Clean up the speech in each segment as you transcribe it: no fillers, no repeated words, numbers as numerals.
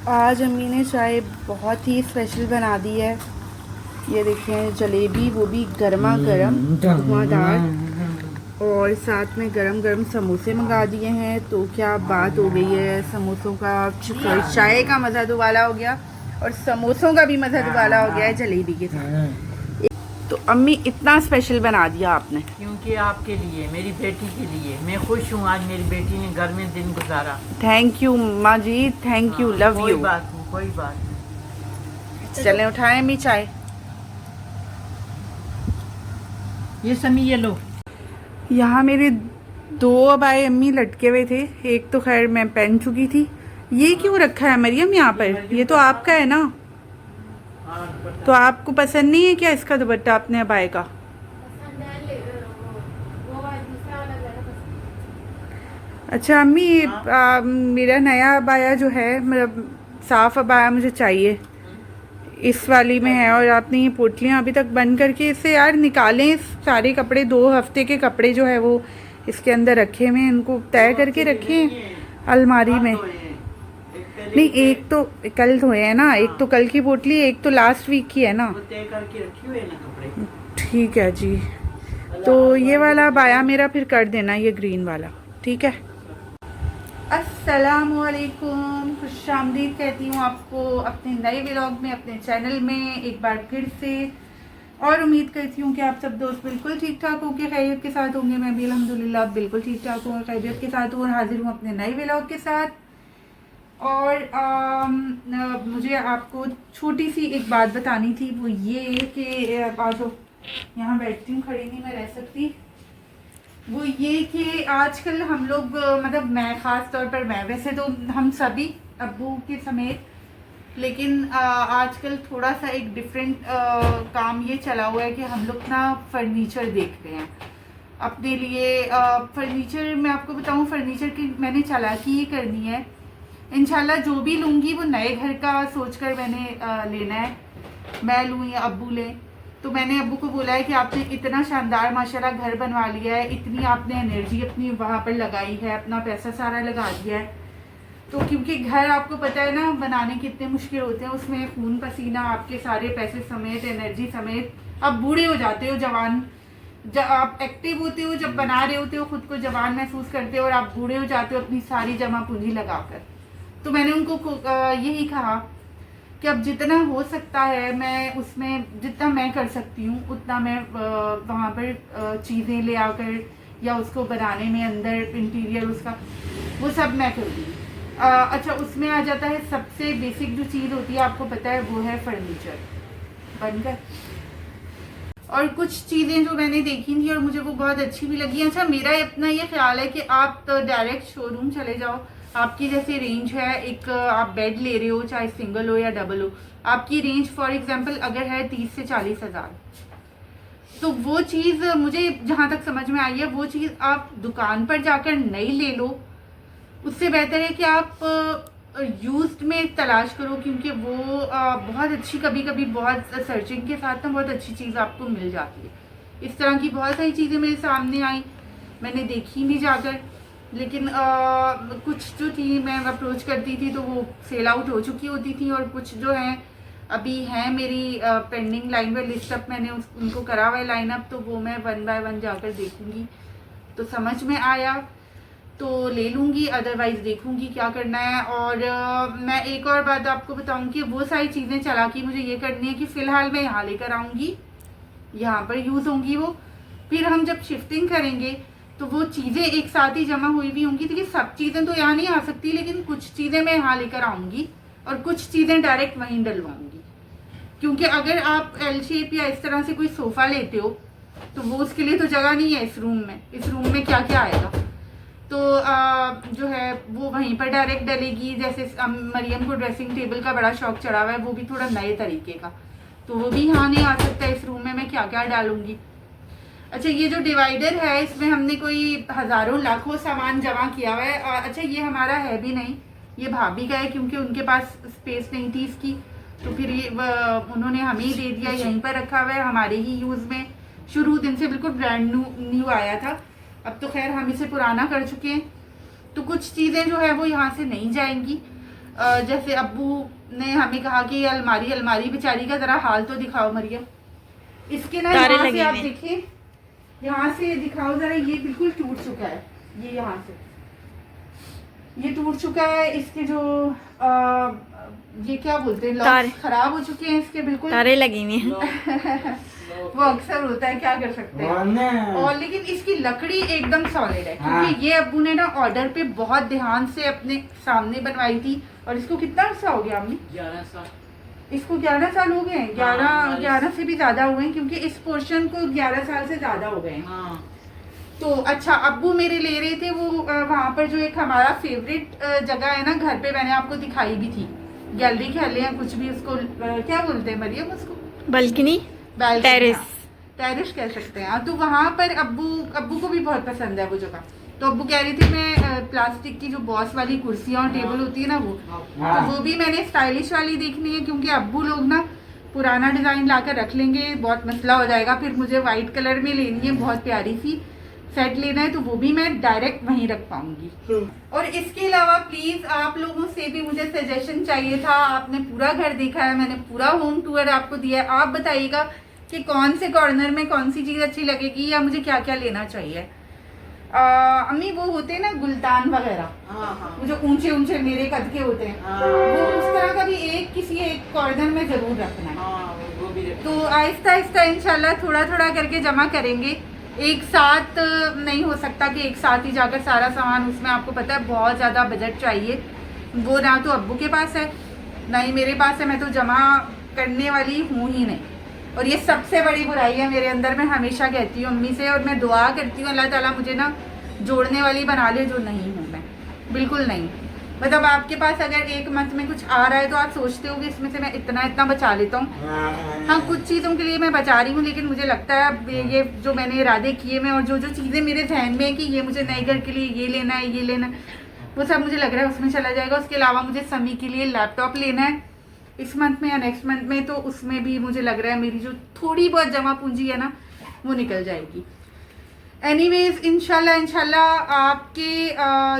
आज अम्मी ने चाय बहुत ही स्पेशल बना दी है। ये देखें जलेबी, वो भी गर्मा गर्म धुआंधार, और साथ में गरम गरम समोसे मंगा दिए हैं। तो क्या बात हो गई है, समोसों का सॉरी चाय का मज़ा दुबाला हो गया और समोसों का भी मज़ा दुबाला हो गया है जलेबी के साथ। तो अम्मी इतना स्पेशल बना दिया आपने? क्योंकि आपके लिए, मेरी बेटी के लिए। मैं खुश हूँ आज मेरी बेटी ने घर में दिन गुजारा। थैंक यू माँ जी, थैंक यू, लव कोई यू। बात नहीं, कोई बात नहीं। चलें उठाएं अम्मी चाय। ये समी ये लो। यहाँ मेरे 2 अबाए अम्मी लटके हुए थे, एक तो खैर मैं पहन चुकी थी। ये क्यों रखा है मरियम यहाँ पर? ये तो आपका है ना? तो आपको पसंद नहीं है क्या इसका दुपट्टा अपने अबाए का? अच्छा अम्मी, मेरा नया अबाया जो है, मतलब साफ अबाया मुझे चाहिए, इस वाली में है। और आपने ये पोटलियाँ अभी तक बंद करके इसे यार निकालें। सारे कपड़े 2 हफ्ते के कपड़े जो है वो इसके अंदर रखे हुए हैं, इनको तय करके रखें अलमारी में। नहीं, एक तो कल धोए है ना, एक तो कल की पोटली, एक तो लास्ट वीक की है ना। तय करके रखी हुई है ना कपड़े। ठीक है जी, तो ये वाला बाया मेरा फिर कर देना, ये ग्रीन वाला, ठीक है। अस्सलामुअलैकुम, खुशामदीद कहती हूँ आपको अपने नए व्लॉग में, अपने चैनल में एक बार फिर से। और उम्मीद करती हूँ कि आप सब दोस्त बिल्कुल ठीक ठाक होंगे, खैरियत के साथ होंगे। मैं भी अल्हम्दुलिल्लाह बिल्कुल ठीक ठाक हूँ, खैरियत के साथ हूँ और हाजिर हूँ अपने नए व्लॉग के साथ। और मुझे आपको छोटी सी एक बात बतानी थी, वो ये कि आज यहाँ बैठती हूँ, खड़ी नहीं मैं रह सकती। वो ये कि आजकल हम लोग, मतलब मैं ख़ास तौर पर मैं, वैसे तो हम सभी अब्बू के समेत, लेकिन आजकल थोड़ा सा एक डिफरेंट काम ये चला हुआ है कि हम लोग ना फर्नीचर देख रहे हैं अपने लिए। फर्नीचर मैं आपको बताऊं, फर्नीचर की मैंने चालाकी ये करनी है, इंशाल्लाह जो भी लूँगी वो नए घर का सोचकर मैंने लेना है। मैं लूँ या अब्बू लें, तो मैंने अब्बू को बोला है कि आपने इतना शानदार माशाल्लाह घर बनवा लिया है, इतनी आपने एनर्जी अपनी वहाँ पर लगाई है, अपना पैसा सारा लगा दिया है, तो क्योंकि घर आपको पता है ना बनाने कितने मुश्किल होते हैं, उसमें खून पसीना आपके सारे पैसे समेत, एनर्जी समेत। आप बूढ़े हो जाते हो, जवान जब आप एक्टिव होते हो, जब बना रहे होते हो खुद को जवान महसूस करते हो, और आप बूढ़े हो जाते हो अपनी सारी जमा पूंजी लगाकर। तो मैंने उनको यही कहा कि अब जितना हो सकता है मैं उसमें, जितना मैं कर सकती हूँ उतना मैं वहाँ पर चीज़ें ले आकर या उसको बनाने में अंदर इंटीरियर उसका वो सब मैं करूँगी। अच्छा, उसमें आ जाता है सबसे बेसिक जो चीज़ होती है आपको पता है, वो है फर्नीचर बनकर। और कुछ चीज़ें जो मैंने देखी थी और मुझे वो बहुत अच्छी भी लगी। अच्छा, मेरा अपना ये ख्याल है कि आप तो डायरेक्ट शोरूम चले जाओ, आपकी जैसे रेंज है, एक आप बेड ले रहे हो चाहे सिंगल हो या डबल हो, आपकी रेंज फॉर एग्जांपल अगर है 30 से 40 हज़ार, तो वो चीज़ मुझे जहाँ तक समझ में आई है, वो चीज़ आप दुकान पर जाकर नई ले लो, उससे बेहतर है कि आप यूज्ड में तलाश करो, क्योंकि वो बहुत अच्छी, कभी कभी बहुत सर्चिंग के साथ ना बहुत अच्छी चीज़ आपको मिल जाती है। इस तरह की बहुत सारी चीज़ें मेरे सामने आई, मैंने देखी नहीं जाकर, लेकिन कुछ जो थी मैं अप्रोच करती थी तो वो सेल आउट हो चुकी होती थी, और कुछ जो हैं अभी हैं मेरी पेंडिंग लाइन पर लिस्ट अप, मैंने उनको करा हुआ है लाइन अप, तो वो मैं 1 बाय 1 जाकर देखूंगी, तो समझ में आया तो ले लूँगी, अदरवाइज़ देखूँगी क्या करना है। और मैं एक और बात आपको बताऊँ कि वो सारी चीज़ें चालाकी मुझे ये करनी है कि फ़िलहाल मैं यहाँ लेकर आऊँगी, यहाँ पर यूज़ होंगी वो, फिर हम जब शिफ्टिंग करेंगे तो वो चीज़ें एक साथ ही जमा हुई भी होंगी। देखिए सब चीज़ें तो यहाँ नहीं आ सकती, लेकिन कुछ चीज़ें मैं यहाँ लेकर आऊँगी और कुछ चीज़ें डायरेक्ट वहीं डलवाऊँगी, क्योंकि अगर आप एल शेप या इस तरह से कोई सोफ़ा लेते हो तो वो उसके लिए तो जगह नहीं है इस रूम में, इस रूम में क्या क्या आएगा, तो जो है वो वहीं पर डायरेक्ट डलेगी। जैसे मरियम को ड्रेसिंग टेबल का बड़ा शौक चढ़ा हुआ है, वो भी थोड़ा नए तरीके का, तो वो भी यहाँ नहीं आ सकता इस रूम में, मैं क्या क्या डालूंगी। अच्छा, ये जो डिवाइडर है इसमें हमने कोई हज़ारों लाखों सामान जमा किया हुआ है। अच्छा, ये हमारा है भी नहीं, ये भाभी का है, क्योंकि उनके पास स्पेस नहीं थी इसकी, तो फिर ये उन्होंने हमें ही दे दिया, यहीं पर रखा हुआ है हमारे ही यूज़ में, शुरू दिन से बिल्कुल ब्रांड न्यू आया था। अब तो खैर हम इसे पुराना कर चुके हैं, तो कुछ चीज़ें जो है वो यहाँ से नहीं जाएंगी। जैसे अब्बू ने हमें कहा कि ये अलमारी बेचारी का जरा हाल तो दिखाओ मरियम। इसके ना तारे यहाँ लगे से आप हुए। देखिए, यहाँ से दिखाओ जरा, ये बिल्कुल टूट चुका है, ये यहाँ से ये टूट चुका है। इसके जो ये क्या बोलते हैं, तारे। लॉक्स खराब हो चुके हैं इसके बिल्कुल। तारे लगी हुई हैं। वो अक्सर होता है, क्या कर सकते हैं। और लेकिन इसकी लकड़ी एकदम सॉलिड है, क्योंकि ये अब्बू ने ना ऑर्डर पे बहुत ध्यान से अपने सामने बनवाई थी। और इसको कितना अर्सा हो गया अम्मी? 11 साल। इसको 11 साल हो गए हैं। 11 से भी ज्यादा हुए हैं, क्योंकि इस पोर्शन को 11 साल से ज्यादा हो गए हैं। हाँ। तो अच्छा, अब्बू मेरे ले रहे थे वो वहाँ पर जो एक हमारा फेवरेट जगह है ना घर पे, मैंने आपको दिखाई भी थी, गैलरी कह लें या कुछ भी उसको, क्या बोलते हैं मरियम उसको? Balcony, balcony, terrace. टेरेस कह सकते हैं। तो वहाँ पर अब्बू को भी बहुत पसंद है वो जगह। तो अब्बू कह रही थी मैं प्लास्टिक की जो बॉस वाली कुर्सियाँ और टेबल होती है ना तो वो भी मैंने स्टाइलिश वाली देखनी है, क्योंकि अब्बू लोग ना पुराना डिजाइन लाकर रख लेंगे, बहुत मसला हो जाएगा। फिर मुझे वाइट कलर में लेनी है, बहुत प्यारी सी सेट लेना है, तो वो भी मैं डायरेक्ट वहीं रख पाऊंगी। और इसके अलावा प्लीज आप लोगों से भी मुझे सजेशन चाहिए था। आपने पूरा घर देखा है, मैंने पूरा होम टूर आपको दिया है, आप बताइएगा कि कौन से कॉर्नर में कौन सी चीज अच्छी लगेगी या मुझे क्या क्या लेना चाहिए। अम्मी वो होते हैं ना गुलदान वगैरह, वो जो ऊंचे ऊंचे मेरे कद के होते हैं, वो उस तरह का भी किसी एक कॉर्नर में जरूर रखना है। तो आहिस्ता आहिस्ता इंशाल्लाह थोड़ा थोड़ा करके जमा करेंगे। एक साथ नहीं हो सकता कि एक साथ ही जाकर सारा सामान, उसमें आपको पता है बहुत ज़्यादा बजट चाहिए। वो ना तो अब्बू के पास है ना ही मेरे पास है, मैं तो जमा करने वाली हूँ ही नहीं। और ये सबसे बड़ी बुराई है मेरे अंदर। मैं हमेशा कहती हूँ अम्मी से, और मैं दुआ करती हूँ अल्लाह ताला मुझे ना जोड़ने वाली बना ले, जो नहीं हूँ मैं, बिल्कुल नहीं। मतलब आपके पास अगर एक मंथ में कुछ आ रहा है तो आप सोचते हो कि इसमें से मैं इतना बचा लेता हूँ। हाँ, कुछ चीज़ों के लिए मैं बचा रही हूँ, लेकिन मुझे लगता है अब ये जो मैंने इरादे किए मैं, और जो जो चीज़ें मेरे जहन में है कि ये मुझे नए घर के लिए ये लेना है, ये लेना है, वो सब मुझे लग रहा है उसमें चला जाएगा। उसके अलावा मुझे समी के लिए लैपटॉप लेना है इस मंथ में या नेक्स्ट मंथ में, तो उसमें भी मुझे लग रहा है मेरी जो थोड़ी बहुत जमा पूंजी है ना वो निकल जाएगी। एनीवेज इंशाल्लाह आपके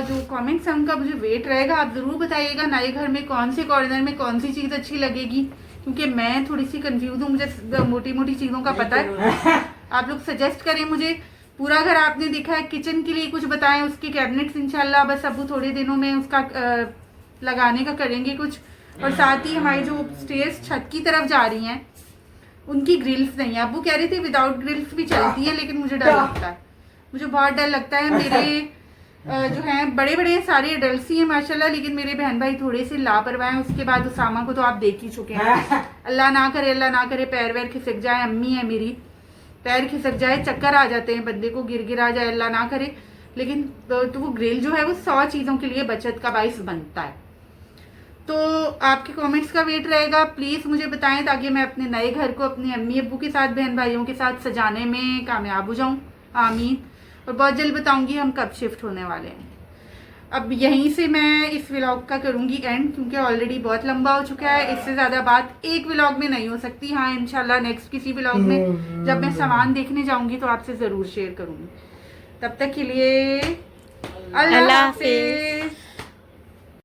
जो कमेंट्स हैं उनका मुझे वेट रहेगा। आप ज़रूर बताइएगा नए घर में कौन से कॉर्नर में कौन सी चीज़ अच्छी लगेगी, क्योंकि मैं थोड़ी सी कंफ्यूज हूँ, मुझे मोटी मोटी चीज़ों का पता है। आप लोग सजेस्ट करें मुझे। पूरा घर आपने देखा है, किचन के लिए कुछ बताएं, उसके कैबिनेट्स इंशाल्लाह बस अब्बू थोड़े दिनों में उसका लगाने का करेंगे कुछ। और साथ ही हमारी जो स्टेयर्स छत की तरफ जा रही हैं उनकी ग्रिल्स नहीं है। अब्बू कह रहे थे विदाउट ग्रिल्स भी चलती है, लेकिन मुझे डर लगता है, मुझे बहुत डर लगता है। मेरे जो हैं बड़े बड़े सारे एडल्ट ही हैं माशाल्लाह, लेकिन मेरे बहन भाई थोड़े से लापरवाह हैं। उसके बाद उसामा को तो आप देख ही चुके हैं। अल्लाह ना करे पैर वैर खिसक जाए। अम्मी है मेरी, पैर खिसक जाए, चक्कर आ जाते हैं बंदे को, गिर आ जाए, अल्लाह ना करे। लेकिन तो वो ग्रिल जो है वो 100 चीज़ों के लिए बचत का बाइस बनता है। तो आपके कमेंट्स का वेट रहेगा, प्लीज़ मुझे बताएं ताकि मैं अपने नए घर को अपने अम्मी अब्बू के साथ, बहन भाइयों के साथ सजाने में कामयाब हो जाऊं। आमीन। और बहुत जल्द बताऊंगी हम कब शिफ्ट होने वाले हैं। अब यहीं से मैं इस व्लॉग का करूंगी एंड, क्योंकि ऑलरेडी बहुत लंबा हो चुका है। इससे ज़्यादा बात एक व्लॉग में नहीं हो सकती। हाँ, इंशाल्लाह नेक्स्ट किसी व्लॉग में जब मैं सामान देखने जाऊंगी तो आपसे ज़रूर शेयर करूंगी। तब तक के लिए अल्लाह हाफिज़।